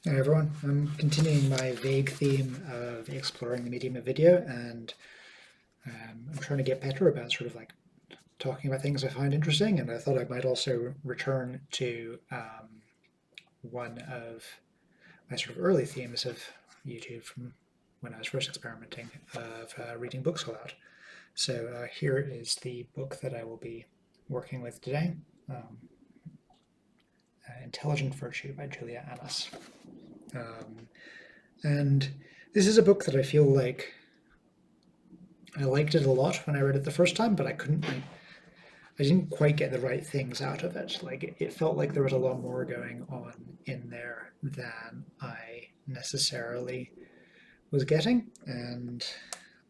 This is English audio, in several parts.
Hi everyone, I'm continuing my vague theme of exploring the medium of video, and I'm trying to get better about sort of like talking about things I find interesting, and I thought I might also return to one of my sort of early themes of YouTube from when I was first experimenting of reading books aloud. So here is the book that I will be working with today, Intelligent Virtue by Julia Annis. And this is a book that I feel like I liked it a lot when I read it the first time, but I didn't quite get the right things out of it. Like it felt like there was a lot more going on in there than I necessarily was getting, and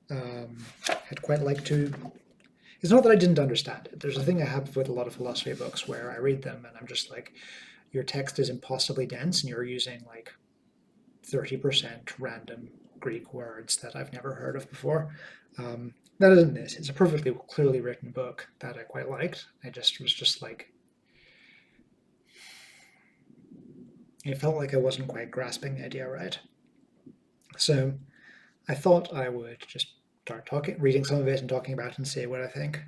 I'd quite like to. It's not that I didn't understand it. There's a thing I have with a lot of philosophy books where I read them and I'm just like, your text is impossibly dense and you're using like 30% random Greek words that I've never heard of before. That isn't this. It's a perfectly clearly written book that I quite liked. I just was just like, it felt like I wasn't quite grasping the idea right. So I thought I would just start reading some of it and talking about it and see what I think.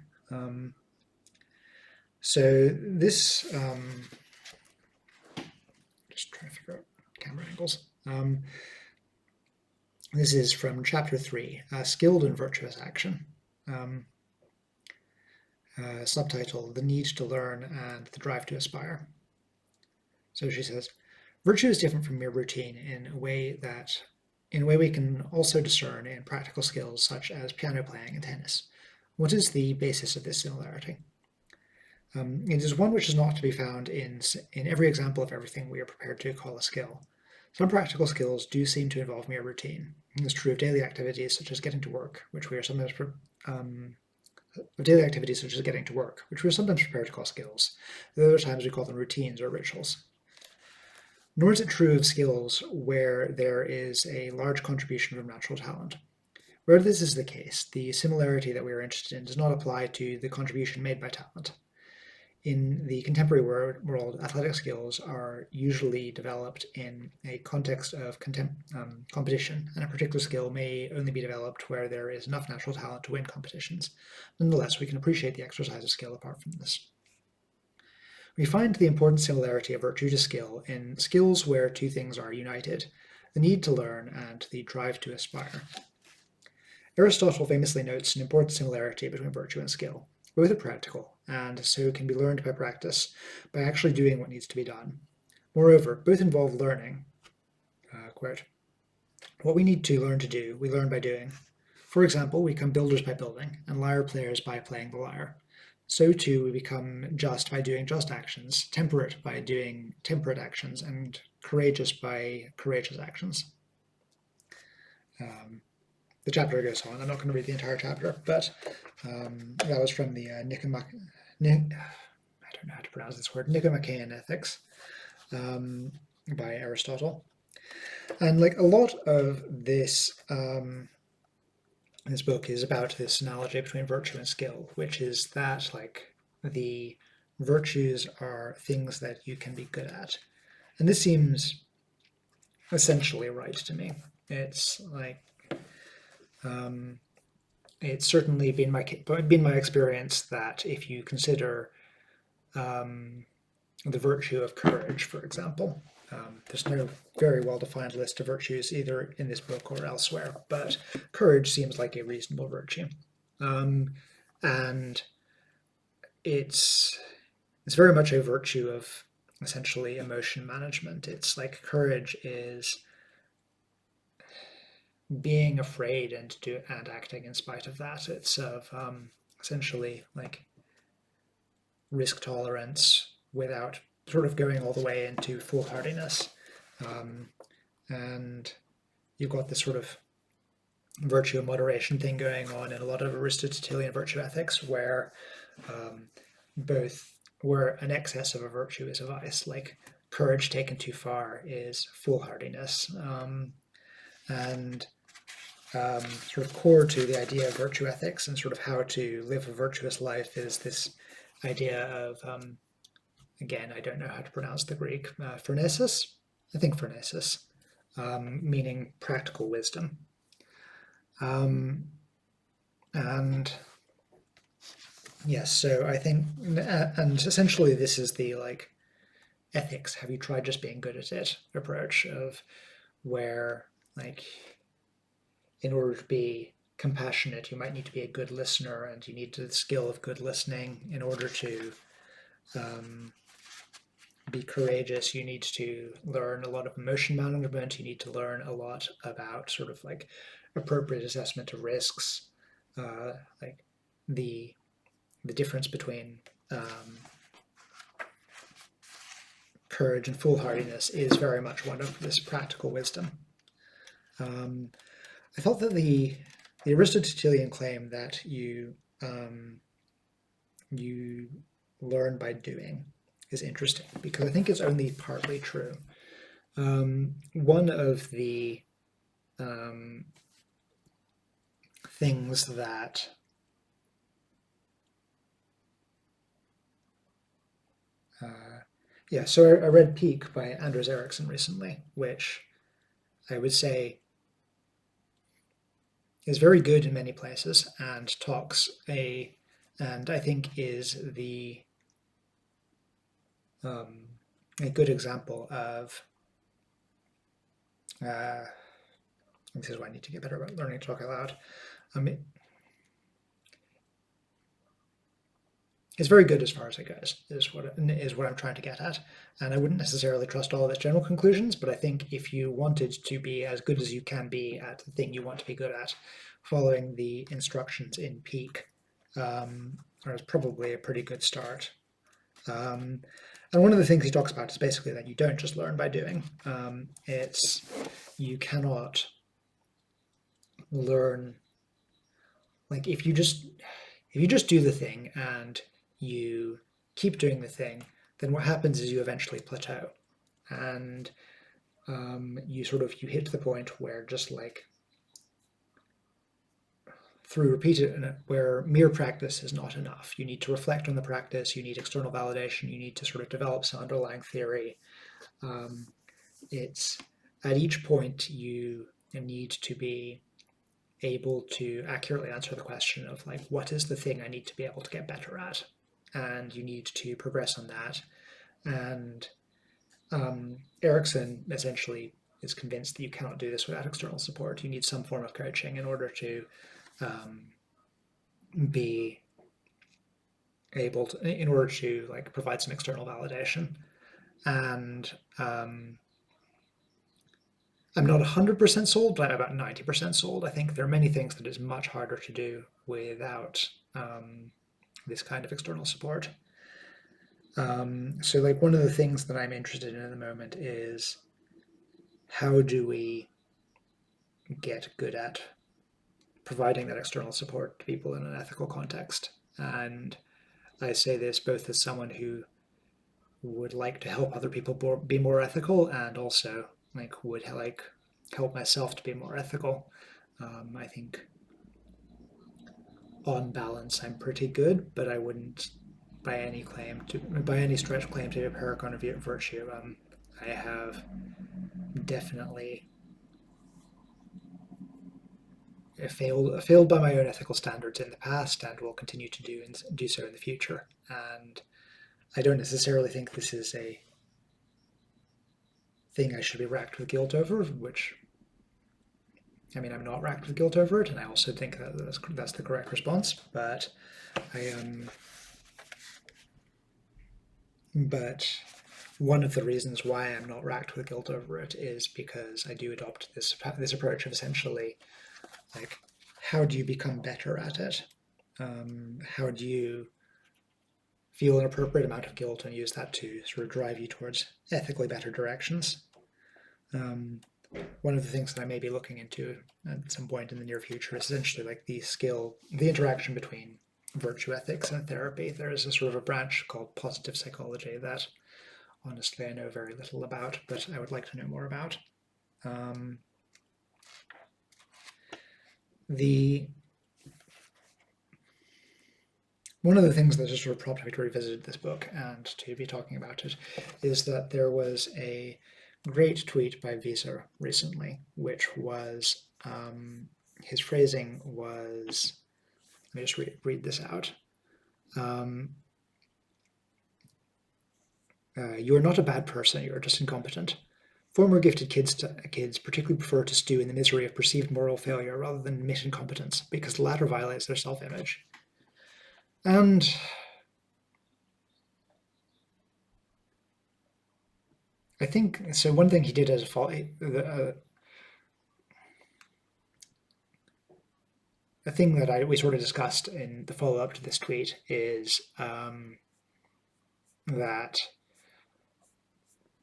So this, just trying to figure out camera angles. This is from chapter 3, Skilled and Virtuous Action. Subtitle, The Need to Learn and the Drive to Aspire. So she says, virtue is different from mere routine in a way we can also discern in practical skills such as piano playing and tennis. What is the basis of this similarity? It is one which is not to be found in every example of everything we are prepared to call a skill. Some practical skills do seem to involve mere routine. It's true of daily activities such as getting to work, which we are sometimes prepared to call skills. At other times we call them routines or rituals. Nor is it true of skills where there is a large contribution from natural talent. Where this is the case, the similarity that we are interested in does not apply to the contribution made by talent. In the contemporary world, athletic skills are usually developed in a context of competition, and a particular skill may only be developed where there is enough natural talent to win competitions. Nonetheless, we can appreciate the exercise of skill apart from this. We find the important similarity of virtue to skill in skills where two things are united, the need to learn and the drive to aspire. Aristotle famously notes an important similarity between virtue and skill. Both are practical, and so can be learned by practice, by actually doing what needs to be done. Moreover, both involve learning. Quote, what we need to learn to do, we learn by doing. For example, we become builders by building, and lyre players by playing the lyre. So too we become just by doing just actions, temperate by doing temperate actions, and courageous by courageous actions. The chapter goes on. I'm not going to read the entire chapter, but that was from the I don't know how to pronounce this word, Nicomachean Ethics by Aristotle. And like a lot of this this book is about this analogy between virtue and skill, which is that like the virtues are things that you can be good at. And this seems essentially right to me. It's like it's certainly been my experience that if you consider the virtue of courage, for example, there's no very well-defined list of virtues either in this book or elsewhere, but courage seems like a reasonable virtue, and it's very much a virtue of essentially emotion management. It's like courage is being afraid and acting in spite of that. It's of essentially like risk tolerance without sort of going all the way into foolhardiness. And you've got this sort of virtue and moderation thing going on in a lot of Aristotelian virtue ethics, where where an excess of a virtue is a vice, like courage taken too far is foolhardiness. And sort of core to the idea of virtue ethics and sort of how to live a virtuous life is this idea of, again, I don't know how to pronounce the Greek, phronesis, I think phronesis, meaning practical wisdom. And yes, so I think, and essentially this is the like ethics, have you tried just being good at it approach of where like in order to be compassionate, you might need to be a good listener and you need the skill of good listening. In order to be courageous, you need to learn a lot of emotion management. You need to learn a lot about sort of like appropriate assessment of risks, like the difference between courage and foolhardiness is very much one of this practical wisdom. I thought that the Aristotelian claim that you learn by doing is interesting because I think it's only partly true. One of the things that so I read Peak by Anders Ericsson recently, which I would say is very good in many places and and I think is a good example of this is why I need to get better about learning to talk out loud. It's very good as far as it goes, is what I'm trying to get at. And I wouldn't necessarily trust all of its general conclusions, but I think if you wanted to be as good as you can be at the thing you want to be good at, following the instructions in Peak is probably a pretty good start. And one of the things he talks about is basically that you don't just learn by doing. You cannot learn, like if you just do the thing and you keep doing the thing, then what happens is you eventually plateau, and you hit the point where just like through repeated, where mere practice is not enough. You need to reflect on the practice. You need external validation. You need to sort of develop some underlying theory. It's at each point you need to be able to accurately answer the question of like, what is the thing I need to be able to get better at? And you need to progress on that. And Ericsson essentially is convinced that you cannot do this without external support. You need some form of coaching in order to be able to, in order to like provide some external validation. And I'm not 100% sold, but I'm about 90% sold. I think there are many things that is much harder to do without this kind of external support. So like one of the things that I'm interested in at the moment is how do we get good at providing that external support to people in an ethical context? And I say this both as someone who would like to help other people be more ethical, and also like would like help myself to be more ethical. I think on balance I'm pretty good, but I wouldn't by any stretch claim to be a paragon of virtue. I have definitely failed by my own ethical standards in the past, and will continue to do so in the future. And I don't necessarily think this is a thing I should be racked with guilt over, which, I mean, I'm not racked with guilt over it, and I also think that that's the correct response, but but one of the reasons why I'm not racked with guilt over it is because I do adopt this approach of essentially like, how do you become better at it? How do you feel an appropriate amount of guilt and use that to sort of drive you towards ethically better directions? One of the things that I may be looking into at some point in the near future is essentially like the interaction between virtue ethics and therapy. There is a sort of a branch called positive psychology that honestly I know very little about, but I would like to know more about. One of the things that has sort of prompted me to revisit this book and to be talking about it is that there was a great tweet by Visa recently, which was his phrasing was, let me just read this out. You are not a bad person, you are just incompetent. Former gifted kids particularly prefer to stew in the misery of perceived moral failure rather than admit incompetence, because the latter violates their self-image. And I think, so one thing he did as a follow, a thing that we sort of discussed in the follow-up to this tweet is that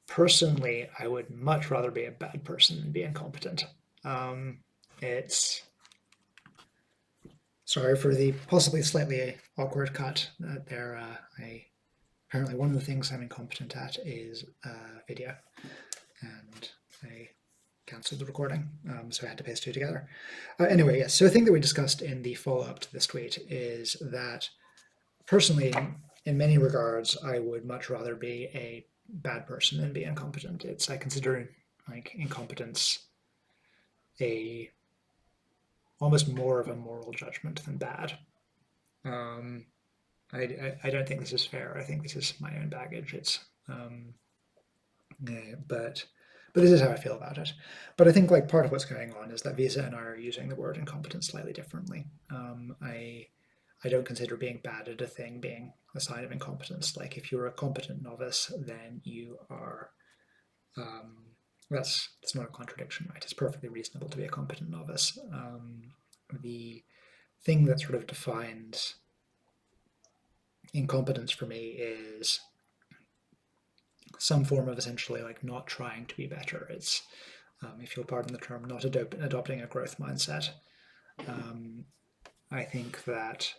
personally, I would much rather be a bad person than be incompetent. It's sorry for the possibly slightly awkward cut there. Apparently one of the things I'm incompetent at is video, and I cancelled the recording, so I had to paste two together. Anyway, yes, so a thing that we discussed in the follow-up to this tweet is that personally, in many regards, I would much rather be a bad person than be incompetent. I consider like incompetence almost more of a moral judgment than bad. I don't think this is fair. I think this is my own baggage. But this is how I feel about it. But I think like part of what's going on is that Visa and I are using the word incompetence slightly differently. I don't consider being bad at a thing being a sign of incompetence. Like if you're a competent novice, then you are. That's not a contradiction, right? It's perfectly reasonable to be a competent novice. The thing that sort of defines incompetence for me is some form of essentially like not trying to be better. It's, if you'll pardon the term, not adopting a growth mindset. I think that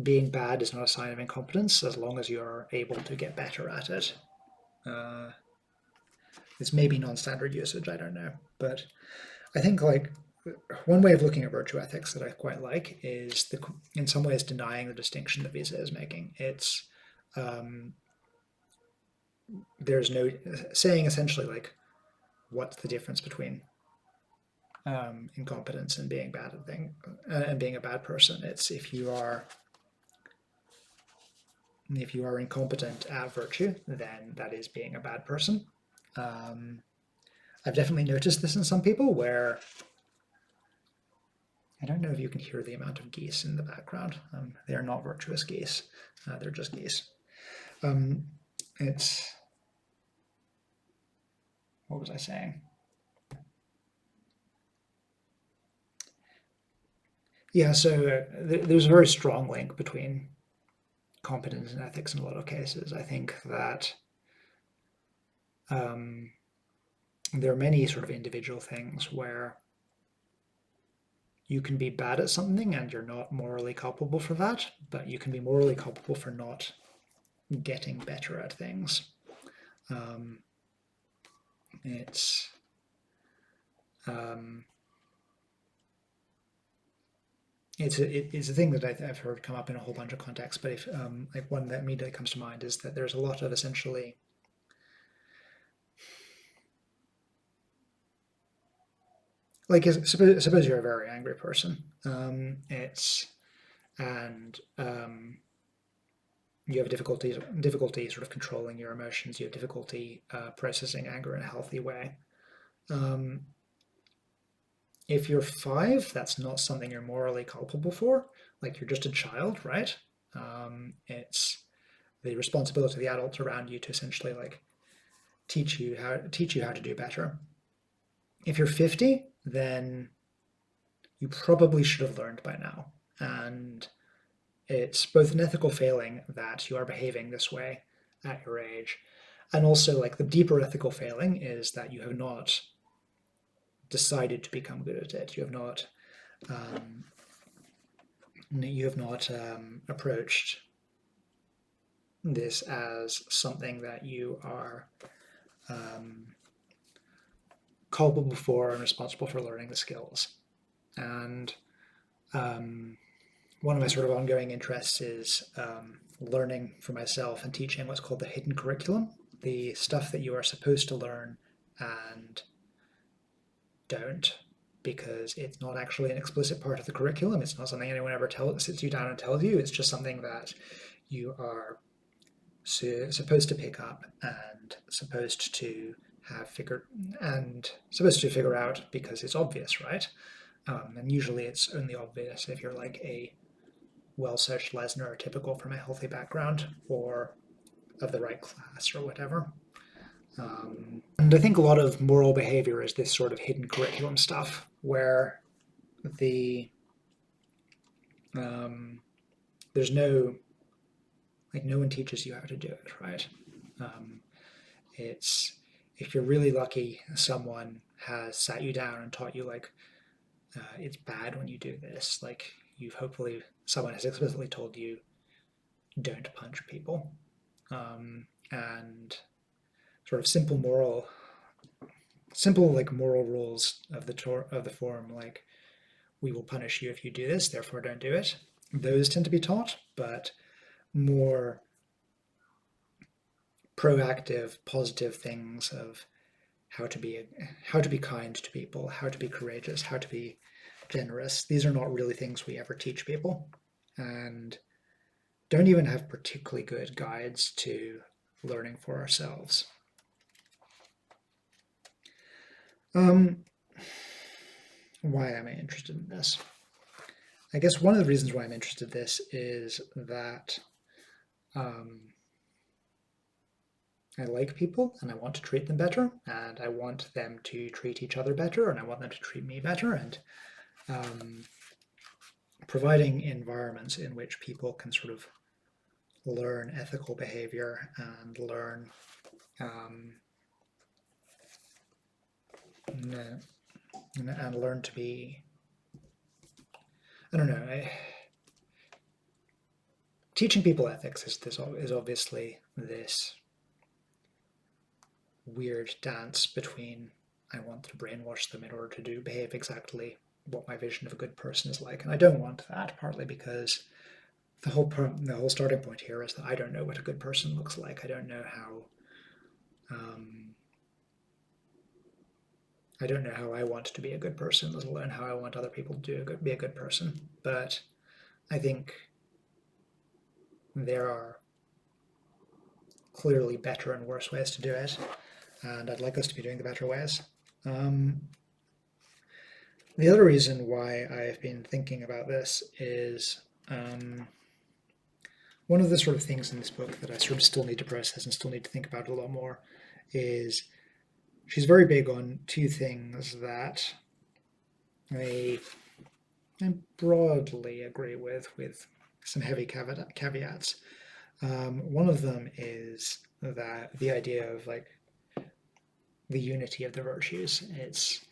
being bad is not a sign of incompetence as long as you're able to get better at it. It's maybe non-standard usage, I don't know. But I think like one way of looking at virtue ethics that I quite like is in some ways denying the distinction that Visa is making. It's there's no saying essentially like what's the difference between incompetence and being bad at thing and being a bad person. It's if you are incompetent at virtue, then that is being a bad person. I've definitely noticed this in some people where I don't know if you can hear the amount of geese in the background. They are not virtuous geese. They're just geese. What was I saying? Yeah, so there's a very strong link between competence and ethics in a lot of cases. I think that there are many sort of individual things where you can be bad at something and you're not morally culpable for that, but you can be morally culpable for not getting better at things. It's a thing that I've heard come up in a whole bunch of contexts, but if like one that immediately comes to mind is that there's a lot of essentially like suppose you're a very angry person, you have difficulty sort of controlling your emotions. You have difficulty processing anger in a healthy way. If you're 5, that's not something you're morally culpable for. Like you're just a child, right? It's the responsibility of the adults around you to essentially like teach you how to do better. If you're 50, then you probably should have learned by now. And it's both an ethical failing that you are behaving this way at your age, and also like the deeper ethical failing is that you have not decided to become good at it. You have not approached this as something that you are culpable for and responsible for learning the skills. And one of my sort of ongoing interests is learning for myself and teaching what's called the hidden curriculum, the stuff that you are supposed to learn and don't, because it's not actually an explicit part of the curriculum. It's not something anyone ever sits you down and tells you. It's just something that you are supposed to pick up and supposed to figure out because it's obvious, right? And usually it's only obvious if you're like a well-socialized neurotypical from a healthy background or of the right class or whatever. And I think a lot of moral behavior is this sort of hidden curriculum stuff where there's no one teaches you how to do it, right? It's if you're really lucky, someone has sat you down and taught you it's bad when you do this. Like hopefully someone has explicitly told you don't punch people, and sort of simple moral rules of the form, like we will punish you if you do this, therefore don't do it. Those tend to be taught, but more proactive, positive things of how to be kind to people, how to be courageous, how to be generous. These are not really things we ever teach people, and don't even have particularly good guides to learning for ourselves. Why am I interested in this? I guess one of the reasons why I'm interested in this is that I like people and I want to treat them better, and I want them to treat each other better, and I want them to treat me better, and providing environments in which people can sort of learn ethical behavior and learn and learn to be, I don't know, teaching people ethics is obviously this weird dance between I want to brainwash them in order to behave exactly what my vision of a good person is like, and I don't want that, partly because the whole starting point here is that I don't know what a good person looks like. I don't know how I want to be a good person, let alone how I want other people to be a good person. But I think there are clearly better and worse ways to do it, and I'd like us to be doing the better ways. The other reason why I've been thinking about this is one of the sort of things in this book that I sort of still need to process and still need to think about a lot more is she's very big on two things that I broadly agree with some heavy caveats. One of them is that the idea of like the unity of the virtues. It's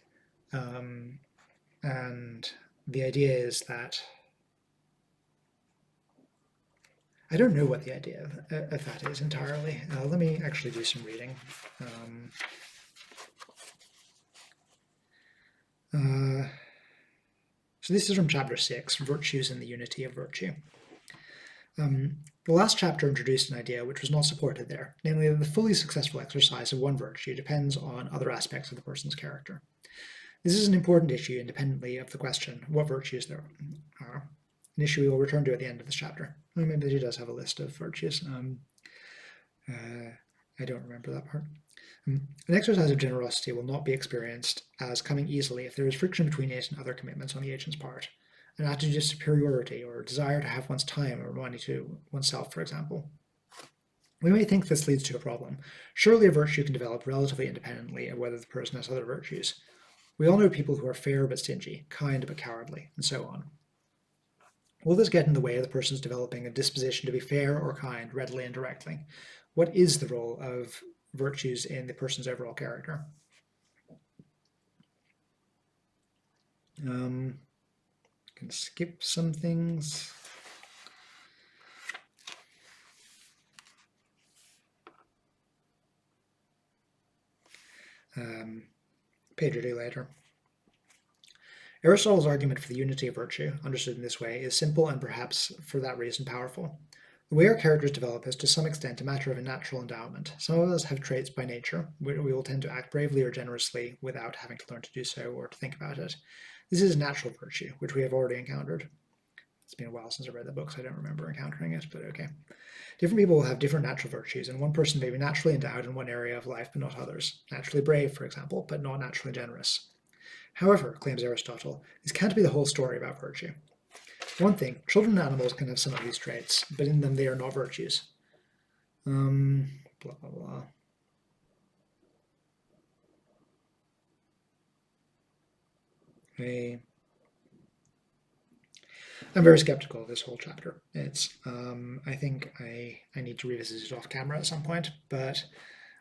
and the idea is that I don't know what the idea of that is entirely. Let me actually do some reading. So this is from chapter 6, Virtues and the Unity of Virtue. The last chapter introduced an idea which was not supported there, namely that the fully successful exercise of one virtue depends on other aspects of the person's character. This is an important issue independently of the question what virtues there are, an issue we will return to at the end of this chapter. I mean, she does have a list of virtues. I don't remember that part. An exercise of generosity will not be experienced as coming easily if there is friction between it and other commitments on the agent's part. An attitude of superiority or a desire to have one's time or money to oneself, for example. We may think this leads to a problem. Surely a virtue can develop relatively independently of whether the person has other virtues. We all know people who are fair but stingy, kind but cowardly, and so on. Will this get in the way of the person's developing a disposition to be fair or kind, readily and directly? What is the role of virtues in the person's overall character? Can skip some things. Page or two later. Aristotle's argument for the unity of virtue, understood in this way, is simple and perhaps for that reason powerful. The way our characters develop is to some extent a matter of a natural endowment. Some of us have traits by nature. We will tend to act bravely or generously without having to learn to do so or to think about it. This is natural virtue, which we have already encountered. It's been a while since I read the book, so I don't remember encountering it, but okay. Different people will have different natural virtues, and one person may be naturally endowed in one area of life but not others. Naturally brave, for example, but not naturally generous. However, claims Aristotle, this can't be the whole story about virtue. For one thing, children and animals can have some of these traits, but in them they are not virtues. Blah, blah, blah. I'm very skeptical of this whole chapter. I think I need to revisit it off camera at some point, but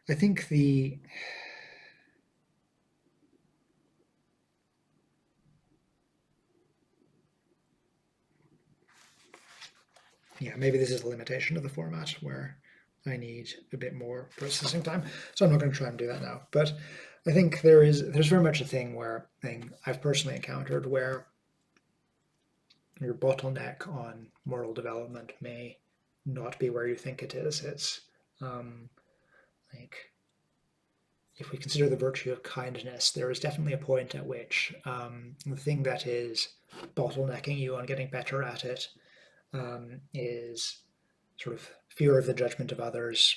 I think maybe this is a limitation of the format where I need a bit more processing time. So I'm not going to try and do that now. But I think there's very much a thing where I've personally encountered where your bottleneck on moral development may not be where you think it is. It's like if we consider the virtue of kindness, there is definitely a point at which the thing that is bottlenecking you on getting better at it is sort of fear of the judgment of others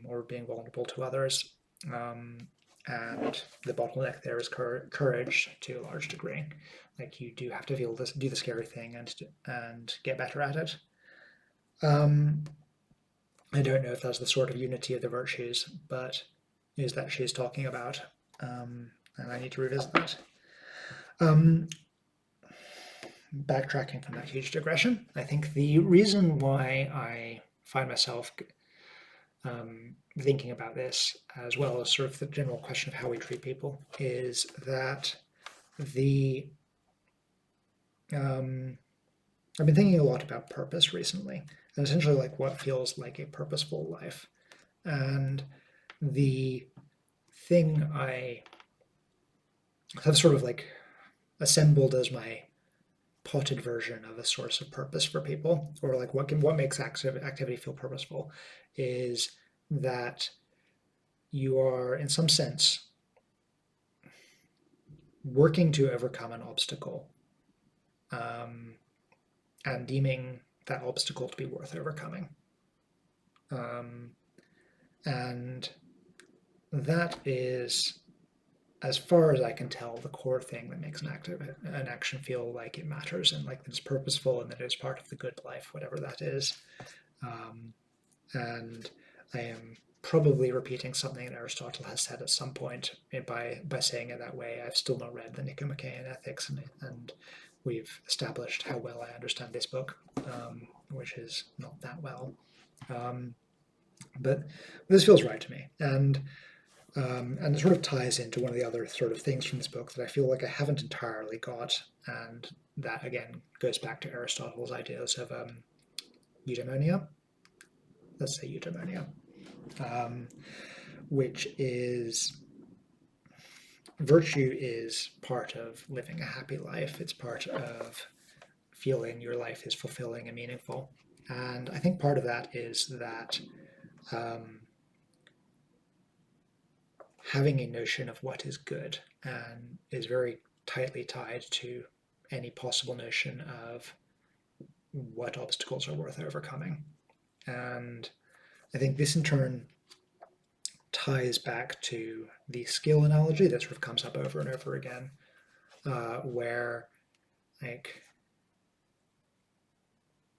or being vulnerable to others. And the bottleneck there is courage to a large degree. Like you do have to do the scary thing and get better at it. I don't know if that's the sort of unity of the virtues, but is that she's talking about, and I need to revisit that. Backtracking from that huge digression, I think the reason why I find myself thinking about this, as well as sort of the general question of how we treat people, is that I've been thinking a lot about purpose recently, and essentially like what feels like a purposeful life. And the thing I have sort of like assembled as my potted version of a source of purpose for people, or like what makes activity feel purposeful, is that you are in some sense working to overcome an obstacle and deeming that obstacle to be worth overcoming. And that is, as far as I can tell, the core thing that makes an action feel like it matters and like that it's purposeful and that it's part of the good life, whatever that is. And I am probably repeating something that Aristotle has said at some point by saying it that way. I've still not read the Nicomachean Ethics, and we've established how well I understand this book, which is not that well. But this feels right to me, and it sort of ties into one of the other sort of things from this book that I feel like I haven't entirely got, and that again goes back to Aristotle's ideas of eudaimonia. Let's say eudaimonia, which is virtue is part of living a happy life. It's part of feeling your life is fulfilling and meaningful. And I think part of that is that having a notion of what is good and is very tightly tied to any possible notion of what obstacles are worth overcoming. And I think this in turn ties back to the skill analogy that sort of comes up over and over again, where like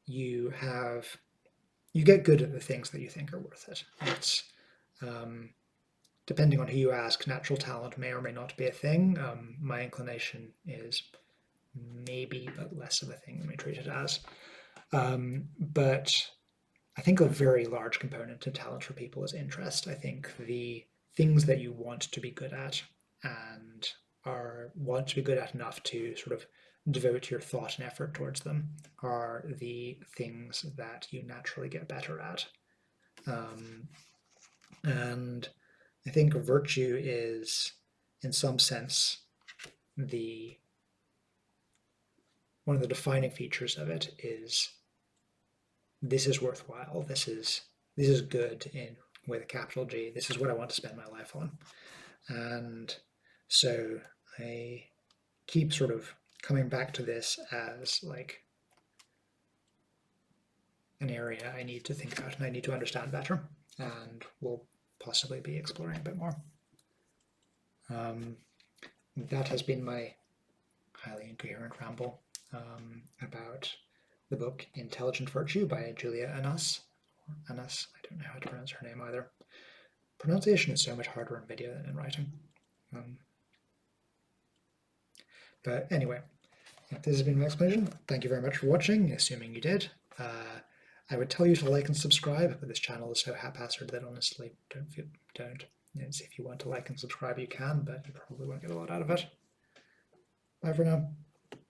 you get good at the things that you think are worth it. It's depending on who you ask, natural talent may or may not be a thing. My inclination is maybe, but less of a thing than we treat it as. But I think a very large component of talent for people is interest. I think the things that you want to be good at and want to be good at enough to sort of devote your thought and effort towards them are the things that you naturally get better at. And I think virtue is, in some sense, one of the defining features of it is this is worthwhile. This is good with a capital G. This is what I want to spend my life on. And so I keep sort of coming back to this as like an area I need to think about and I need to understand better, and we'll possibly be exploring a bit more. That has been my highly incoherent ramble about the book Intelligent Virtue by Julia Annas. Annas, I don't know how to pronounce her name either. Pronunciation is so much harder in video than in writing. But anyway, this has been my explanation. Thank you very much for watching, assuming you did. I would tell you to like and subscribe, but this channel is so haphazard that honestly, don't. If you want to like and subscribe, you can, but you probably won't get a lot out of it. Bye for now.